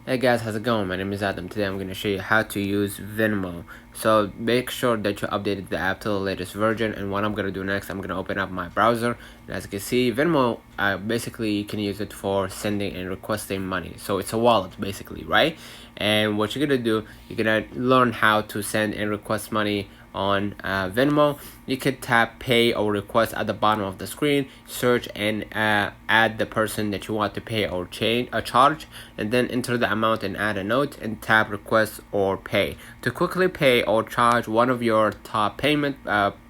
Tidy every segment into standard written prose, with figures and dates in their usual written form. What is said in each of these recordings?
Hey guys, how's it going? My name is Adam. Today I'm going to show you how to use Venmo. So make sure that you updated the app to the latest version, and what I'm going to do next, I'm going to open up my browser. And as you can see, Venmo, basically you can use it for sending and requesting money. So it's a wallet basically, right? And what you're going to do, you're going to learn how to send and request money on Venmo. You could tap pay or request at the bottom of the screen, search and add the person that you want to pay or charge, and then enter the amount and add a note, and tap request or pay. To quickly pay or charge one of your top payment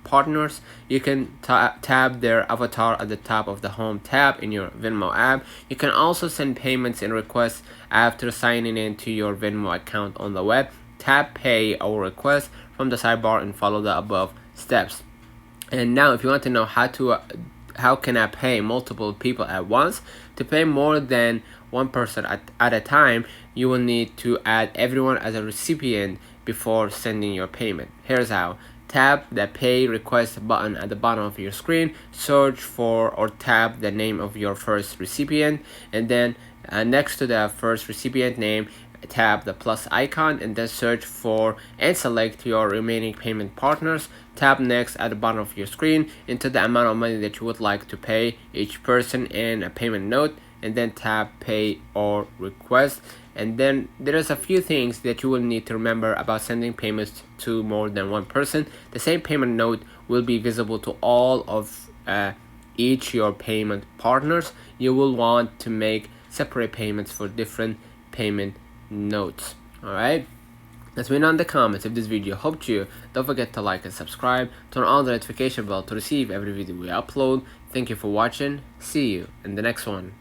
partners, you can tap their avatar at the top of the home tab in your Venmo app. You can also send payments and requests after signing in to your Venmo account on the web. Tap pay or request from the sidebar and follow the above steps. And now if you want to know how can I pay multiple people at once, to pay more than one person at a time, you will need to add everyone as a recipient before sending your payment. Here's how. Tap the pay request button at the bottom of your screen, search for or tap the name of your first recipient, and then next to the first recipient name, tap the plus icon, and then search for and select your remaining payment partners. Tap next at the bottom of your screen, enter the amount of money that you would like to pay each person in a payment note, and then tap pay or request. And then there's a few things that you will need to remember about sending payments to more than one person. The same payment note will be visible to all of each your payment partners. You will want to make separate payments for different payment notes. Alright, let me know in the comments if this video helped you. Don't forget to like and subscribe, turn on the notification bell to receive every video we upload. Thank you for watching. See you in the next one.